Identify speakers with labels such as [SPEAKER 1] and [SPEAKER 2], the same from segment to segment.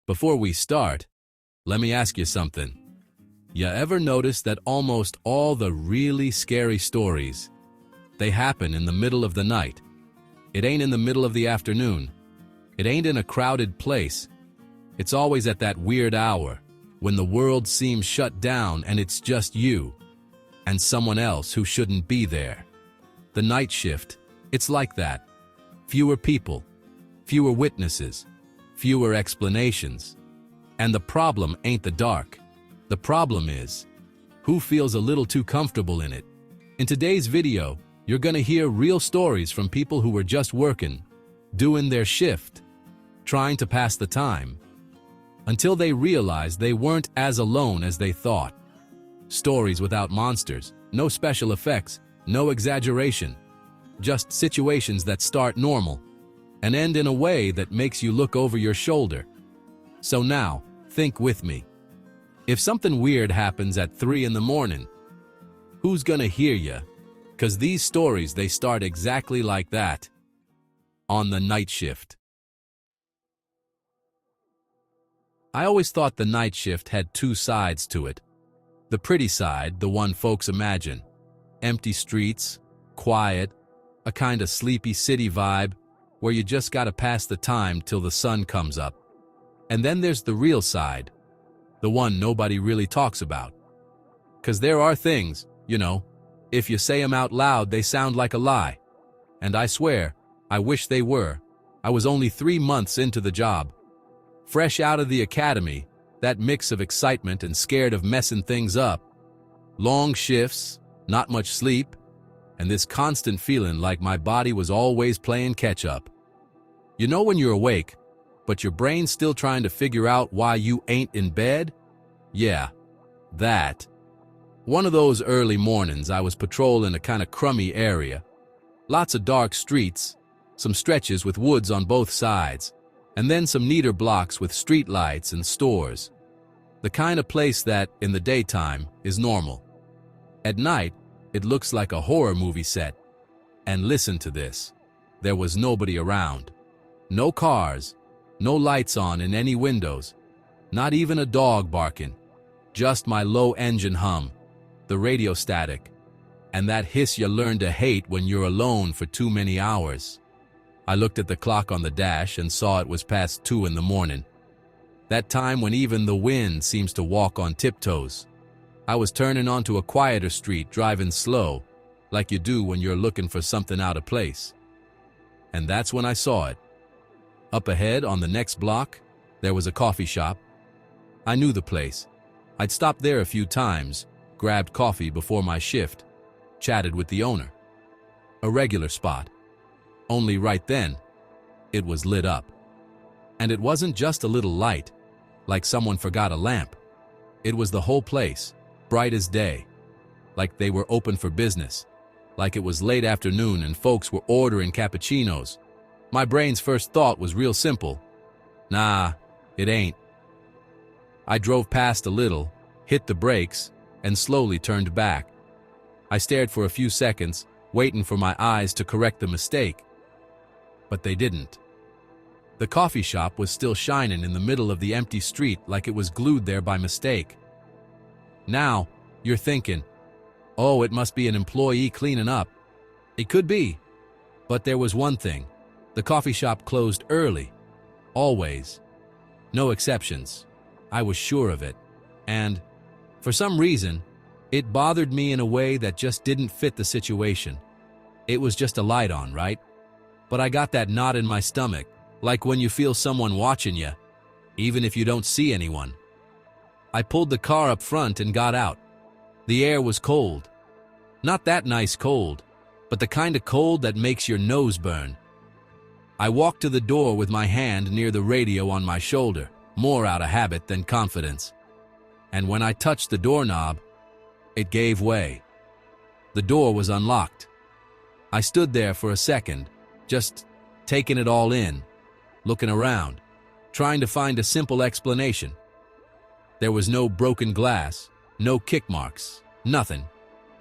[SPEAKER 1] Before we start, let me ask you something. You ever notice that almost all the really scary stories, they happen in the middle of the night? It ain't in the middle of the afternoon. It ain't in a crowded place. It's always at that weird hour, when the world seems shut down and it's just you and someone else who shouldn't be there. The night shift, it's like that. Fewer people, fewer witnesses, fewer explanations. And the problem ain't the dark. The problem is, who feels a little too comfortable in it? In today's video, you're gonna hear real stories from people who were just working, doing their shift, trying to pass the time, until they realized they weren't as alone as they thought. Stories without monsters, no special effects, no exaggeration, just situations that start normal and end in a way that makes you look over your shoulder. So now, think with me. If something weird happens at 3 in the morning, who's gonna hear ya? 'Cause these stories, they start exactly like that, on the night shift. I always thought the night shift had two sides to it. The pretty side, the one folks imagine. Empty streets, quiet, a kind of sleepy city vibe where you just gotta pass the time till the sun comes up. And then there's the real side, the one nobody really talks about. 'Cause there are things, if you say them out loud, they sound like a lie. And I swear, I wish they were. I was only 3 months into the job. Fresh out of the academy, that mix of excitement and scared of messing things up. Long shifts, not much sleep, and this constant feeling like my body was always playing catch-up. You know when you're awake, but your brain's still trying to figure out why you ain't in bed? Yeah, that. One of those early mornings, I was patrolling a kind of crummy area. Lots of dark streets, some stretches with woods on both sides, and then some neater blocks with street lights and stores. The kind of place that, in the daytime, is normal. At night, it looks like a horror movie set. And listen to this. There was nobody around. No cars, no lights on in any windows, not even a dog barking. Just my low engine hum, the radio static, and that hiss you learn to hate when you're alone for too many hours. I looked at the clock on the dash and saw it was past 2 in the morning. That time when even the wind seems to walk on tiptoes. I was turning onto a quieter street, driving slow, like you do when you're looking for something out of place. And that's when I saw it. Up ahead, on the next block, there was a coffee shop. I knew the place. I'd stopped there a few times, grabbed coffee before my shift, chatted with the owner. A regular spot. Only right then, it was lit up. And it wasn't just a little light, like someone forgot a lamp. It was the whole place, bright as day, like they were open for business, like it was late afternoon and folks were ordering cappuccinos. My brain's first thought was real simple. Nah, it ain't. I drove past a little, hit the brakes, and slowly turned back. I stared for a few seconds, waiting for my eyes to correct the mistake. But they didn't. The coffee shop was still shining in the middle of the empty street like it was glued there by mistake. Now, you're thinking, oh, it must be an employee cleaning up. It could be. But there was one thing. The coffee shop closed early. Always. No exceptions. I was sure of it. And, for some reason, it bothered me in a way that just didn't fit the situation. It was just a light on, right? But I got that knot in my stomach, like when you feel someone watching you, even if you don't see anyone. I pulled the car up front and got out. The air was cold. Not that nice cold, but the kind of cold that makes your nose burn. I walked to the door with my hand near the radio on my shoulder, more out of habit than confidence. And when I touched the doorknob, it gave way. The door was unlocked. I stood there for a second, just taking it all in, looking around, trying to find a simple explanation. There was no broken glass, no kick marks, nothing.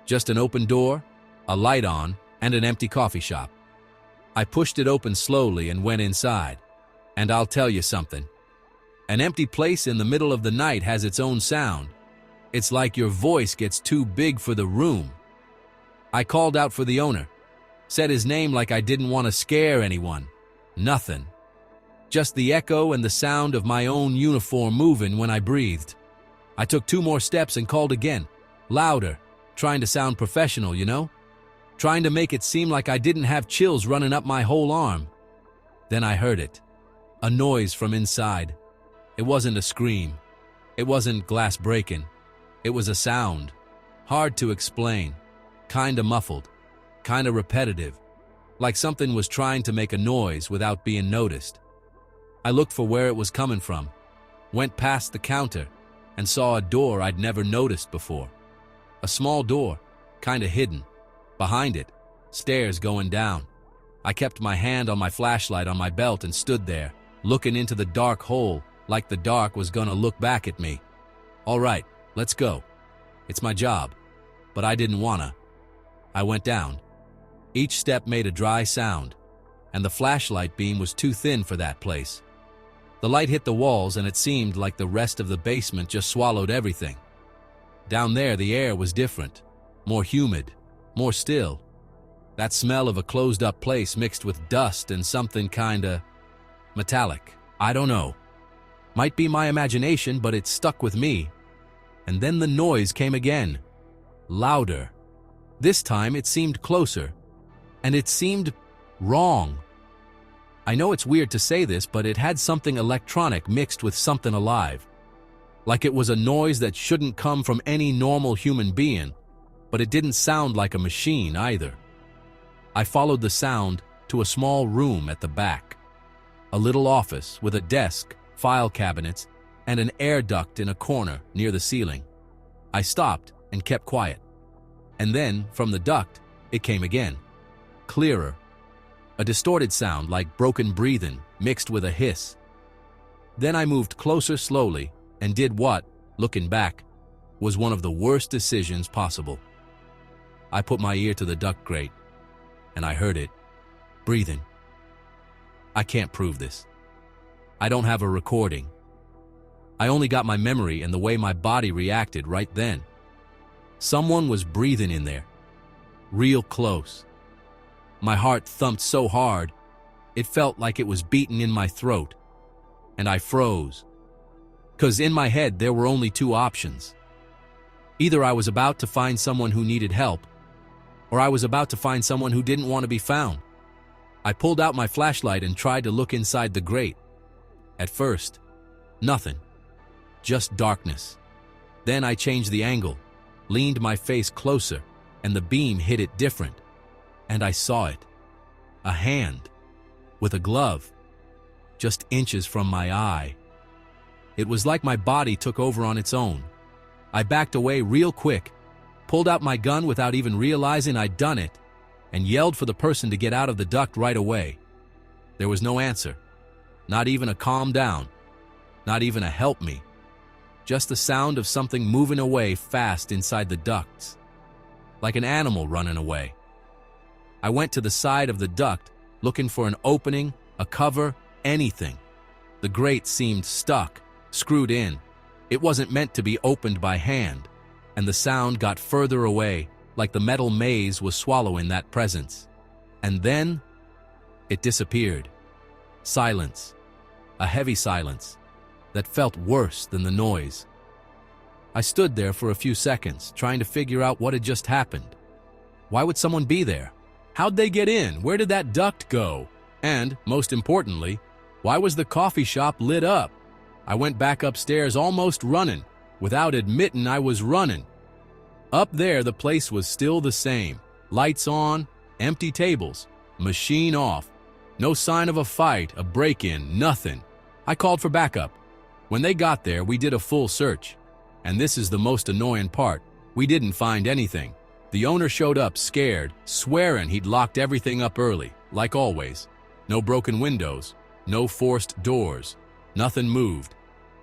[SPEAKER 1] Just an open door, a light on, and an empty coffee shop. I pushed it open slowly and went inside. And I'll tell you something. An empty place in the middle of the night has its own sound. It's like your voice gets too big for the room. I called out for the owner, said his name like I didn't want to scare anyone. Nothing. Just the echo and the sound of my own uniform moving when I breathed. I took 2 more steps and called again, louder, trying to sound professional, you know? Trying to make it seem like I didn't have chills running up my whole arm. Then I heard it. A noise from inside. It wasn't a scream. It wasn't glass breaking. It was a sound. Hard to explain. Kinda muffled. Kinda repetitive. Like something was trying to make a noise without being noticed. I looked for where it was coming from. Went past the counter and saw a door I'd never noticed before. A small door, kinda hidden. Behind it, stairs going down. I kept my hand on my flashlight on my belt and stood there, looking into the dark hole like the dark was gonna look back at me. All right, let's go. It's my job. But I didn't wanna. I went down. Each step made a dry sound, and the flashlight beam was too thin for that place. The light hit the walls and it seemed like the rest of the basement just swallowed everything. Down there, the air was different, more humid, more still. That smell of a closed-up place mixed with dust and something kinda metallic. I don't know. Might be my imagination, but it stuck with me. And then the noise came again. Louder. This time it seemed closer. And it seemed wrong. I know it's weird to say this, but it had something electronic mixed with something alive. Like it was a noise that shouldn't come from any normal human being, but it didn't sound like a machine either. I followed the sound to a small room at the back. A little office with a desk, file cabinets, and an air duct in a corner near the ceiling. I stopped and kept quiet. And then, from the duct, it came again. Clearer. A distorted sound like broken breathing mixed with a hiss. Then I moved closer slowly and did what, looking back, was one of the worst decisions possible. I put my ear to the duct grate, and I heard it. Breathing. I can't prove this. I don't have a recording. I only got my memory and the way my body reacted right then. Someone was breathing in there. Real close. My heart thumped so hard, it felt like it was beating in my throat. And I froze. 'Cause in my head there were only 2 options. Either I was about to find someone who needed help, or I was about to find someone who didn't want to be found. I pulled out my flashlight and tried to look inside the grate. At first, nothing. Just darkness. Then I changed the angle, leaned my face closer, and the beam hit it different. And I saw it. A hand. With a glove. Just inches from my eye. It was like my body took over on its own. I backed away real quick, pulled out my gun without even realizing I'd done it, and yelled for the person to get out of the duct right away. There was no answer. Not even a calm down. Not even a help me. Just the sound of something moving away fast inside the ducts. Like an animal running away. I went to the side of the duct, looking for an opening, a cover, anything. The grate seemed stuck, screwed in. It wasn't meant to be opened by hand, and the sound got further away, like the metal maze was swallowing that presence. And then, it disappeared. Silence. A heavy silence that felt worse than the noise. I stood there for a few seconds, trying to figure out what had just happened. Why would someone be there? How'd they get in? Where did that duct go? And, most importantly, why was the coffee shop lit up? I went back upstairs almost running, without admitting I was running. Up there, the place was still the same. Lights on, empty tables, machine off. No sign of a fight, a break-in, nothing. I called for backup. When they got there, we did a full search. And this is the most annoying part. We didn't find anything. The owner showed up scared, swearing he'd locked everything up early, like always. No broken windows, no forced doors, nothing moved.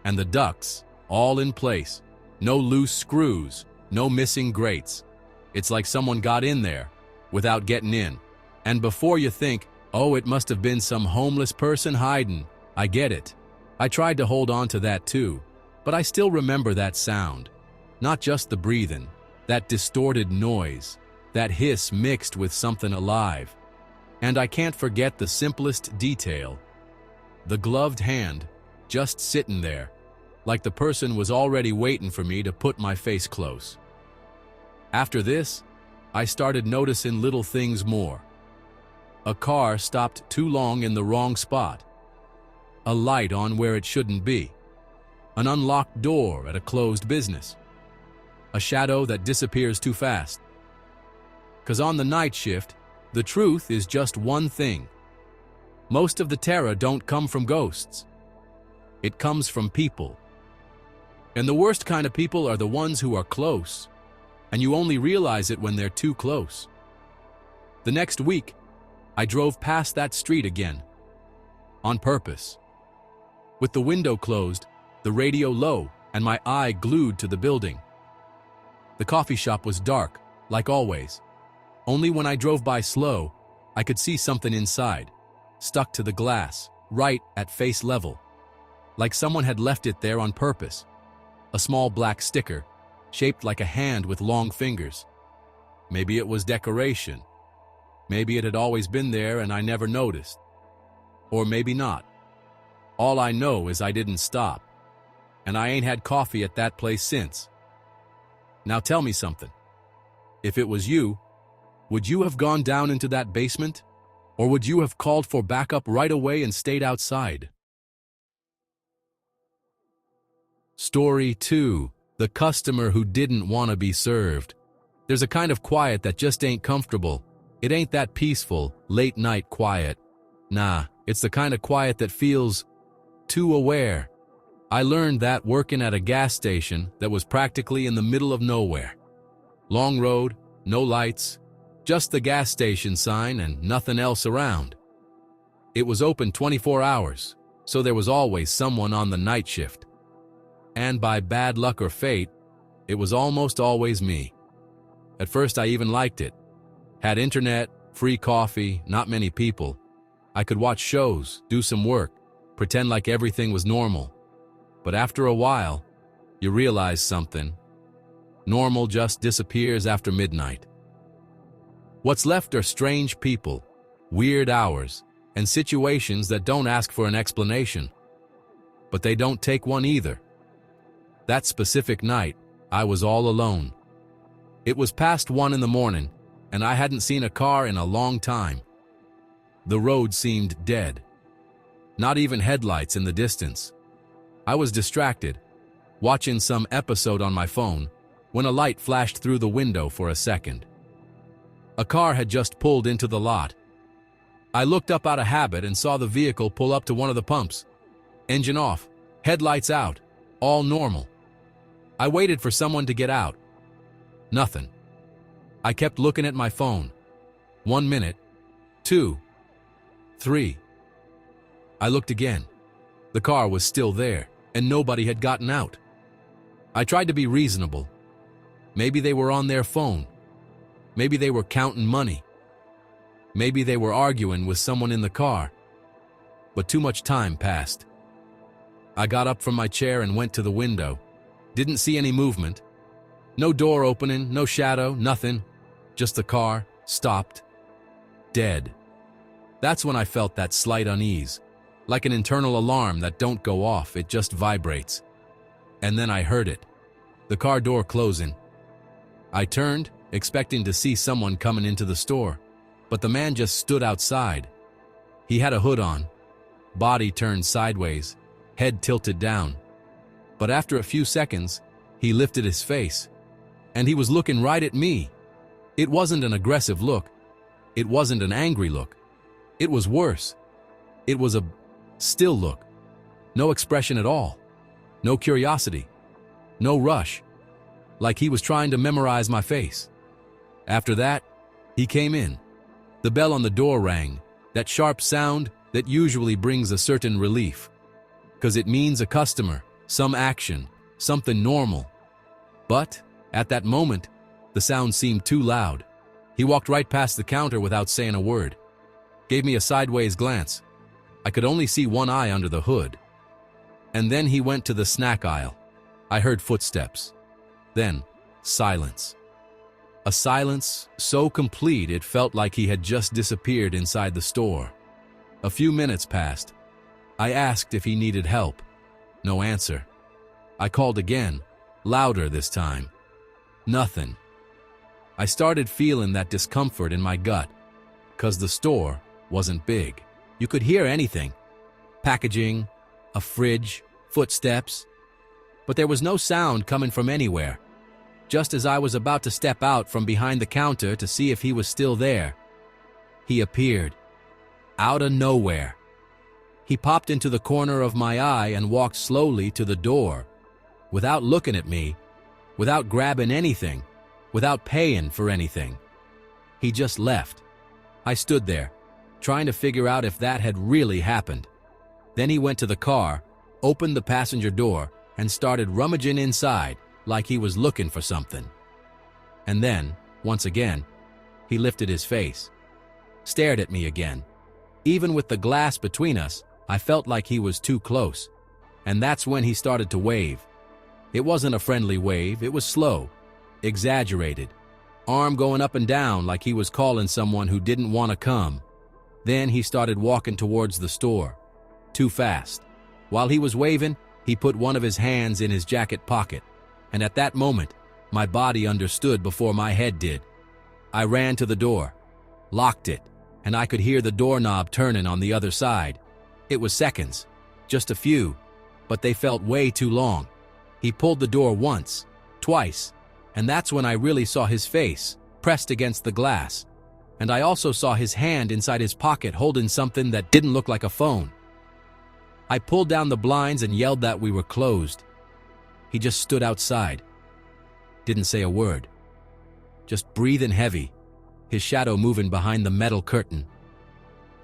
[SPEAKER 1] And the ducts, all in place. No loose screws, no missing grates. It's like someone got in there, without getting in. And before you think, oh, it must have been some homeless person hiding, I get it. I tried to hold on to that too, but I still remember that sound. Not just the breathing, that distorted noise, that hiss mixed with something alive. And I can't forget the simplest detail. The gloved hand, just sitting there, like the person was already waiting for me to put my face close. After this, I started noticing little things more. A car stopped too long in the wrong spot. A light on where it shouldn't be. An unlocked door at a closed business. A shadow that disappears too fast. 'Cause on the night shift, the truth is just one thing. Most of the terror don't come from ghosts. It comes from people. And the worst kind of people are the ones who are close, and you only realize it when they're too close. The next week, I drove past that street again. On purpose. With the window closed, the radio low, and my eye glued to the building. The coffee shop was dark, like always. Only when I drove by slow, I could see something inside, stuck to the glass, right at face level. Like someone had left it there on purpose. A small black sticker, shaped like a hand with long fingers. Maybe it was decoration. Maybe it had always been there and I never noticed. Or maybe not. All I know is I didn't stop. And I ain't had coffee at that place since. Now tell me something. If it was you, would you have gone down into that basement? Or would you have called for backup right away and stayed outside? Story 2. The customer who didn't want to be served. There's a kind of quiet that just ain't comfortable. It ain't that peaceful, late-night quiet. Nah, it's the kind of quiet that feels too aware. I learned that working at a gas station that was practically in the middle of nowhere. Long road, no lights, just the gas station sign and nothing else around. It was open 24 hours, so there was always someone on the night shift. And by bad luck or fate, it was almost always me. At first I even liked it. Had internet, free coffee, not many people. I could watch shows, do some work, pretend like everything was normal. But after a while, you realize something. Normal just disappears after midnight. What's left are strange people, weird hours, and situations that don't ask for an explanation. But they don't take one either. That specific night, I was all alone. It was past 1 in the morning, and I hadn't seen a car in a long time. The road seemed dead. Not even headlights in the distance. I was distracted, watching some episode on my phone, when a light flashed through the window for a second. A car had just pulled into the lot. I looked up out of habit and saw the vehicle pull up to one of the pumps. Engine off, headlights out, all normal. I waited for someone to get out. Nothing. I kept looking at my phone. 1 minute, 2, 3. I looked again. The car was still there, and nobody had gotten out. I tried to be reasonable. Maybe they were on their phone. Maybe they were counting money. Maybe they were arguing with someone in the car. But too much time passed. I got up from my chair and went to the window. Didn't see any movement. No door opening, no shadow, nothing. Just the car, stopped. Dead. That's when I felt that slight unease. Like an internal alarm that don't go off, it just vibrates. And then I heard it. The car door closing. I turned, expecting to see someone coming into the store. But the man just stood outside. He had a hood on. Body turned sideways. Head tilted down. But after a few seconds, he lifted his face. And he was looking right at me. It wasn't an aggressive look. It wasn't an angry look. It was worse. It was a still look. No expression at all. No curiosity. No rush. Like he was trying to memorize my face. After that, he came in. The bell on the door rang, that sharp sound that usually brings a certain relief. 'Cause it means a customer, some action, something normal. But, at that moment, the sound seemed too loud. He walked right past the counter without saying a word. Gave me a sideways glance. I could only see one eye under the hood. And then he went to the snack aisle. I heard footsteps. Then, silence. A silence so complete it felt like he had just disappeared inside the store. A few minutes passed. I asked if he needed help. No answer. I called again, louder this time. Nothing. I started feeling that discomfort in my gut, 'cause the store wasn't big. You could hear anything. Packaging, a fridge, footsteps. But there was no sound coming from anywhere. Just as I was about to step out from behind the counter to see if he was still there, he appeared. Out of nowhere. He popped into the corner of my eye and walked slowly to the door, without looking at me, without grabbing anything, without paying for anything. He just left. I stood there, trying to figure out if that had really happened. Then he went to the car, opened the passenger door, and started rummaging inside like he was looking for something. And then, once again, he lifted his face, stared at me again. Even with the glass between us, I felt like he was too close. And that's when he started to wave. It wasn't a friendly wave, it was slow, exaggerated, arm going up and down like he was calling someone who didn't want to come. Then he started walking towards the store, too fast. While he was waving, he put one of his hands in his jacket pocket, and at that moment, my body understood before my head did. I ran to the door, locked it, and I could hear the doorknob turning on the other side. It was seconds, just a few, but they felt way too long. He pulled the door once, twice, and that's when I really saw his face, pressed against the glass. And I also saw his hand inside his pocket holding something that didn't look like a phone. I pulled down the blinds and yelled that we were closed. He just stood outside. Didn't say a word. Just breathing heavy, his shadow moving behind the metal curtain.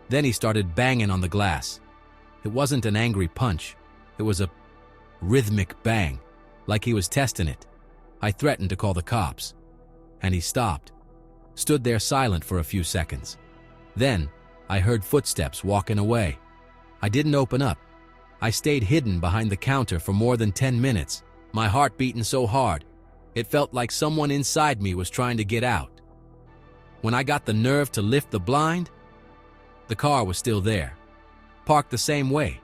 [SPEAKER 1] Then he started banging on the glass. It wasn't an angry punch. It was a rhythmic bang, like he was testing it. I threatened to call the cops. And he stopped, stood there silent for a few seconds. Then, I heard footsteps walking away. I didn't open up. I stayed hidden behind the counter for more than 10 minutes, my heart beating so hard, it felt like someone inside me was trying to get out. When I got the nerve to lift the blind, the car was still there, parked the same way,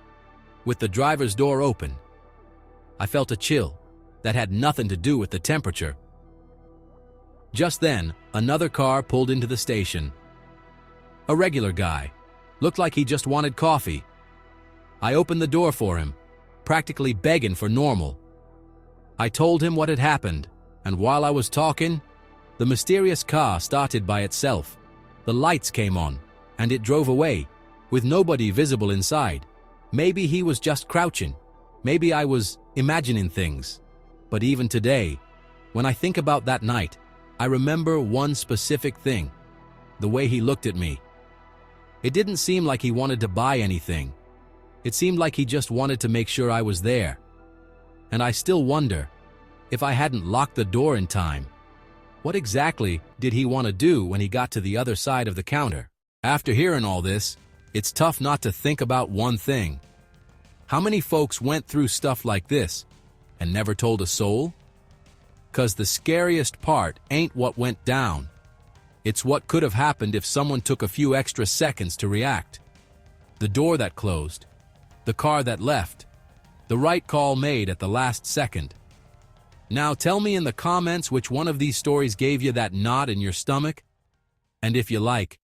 [SPEAKER 1] with the driver's door open. I felt a chill that had nothing to do with the temperature. Just then, another car pulled into the station. A regular guy. Looked like he just wanted coffee. I opened the door for him, practically begging for normal. I told him what had happened, and while I was talking, the mysterious car started by itself. The lights came on, and it drove away, with nobody visible inside. Maybe he was just crouching. Maybe I was imagining things. But even today, when I think about that night, I remember one specific thing: the way he looked at me. It didn't seem like he wanted to buy anything. It seemed like he just wanted to make sure I was there. And I still wonder, if I hadn't locked the door in time, what exactly did he want to do when he got to the other side of the counter? After hearing all this, it's tough not to think about one thing. How many folks went through stuff like this and never told a soul? 'Cause the scariest part ain't what went down. It's what could have happened if someone took a few extra seconds to react. The door that closed, the car that left, the right call made at the last second. Now tell me in the comments which one of these stories gave you that knot in your stomach. And if you like,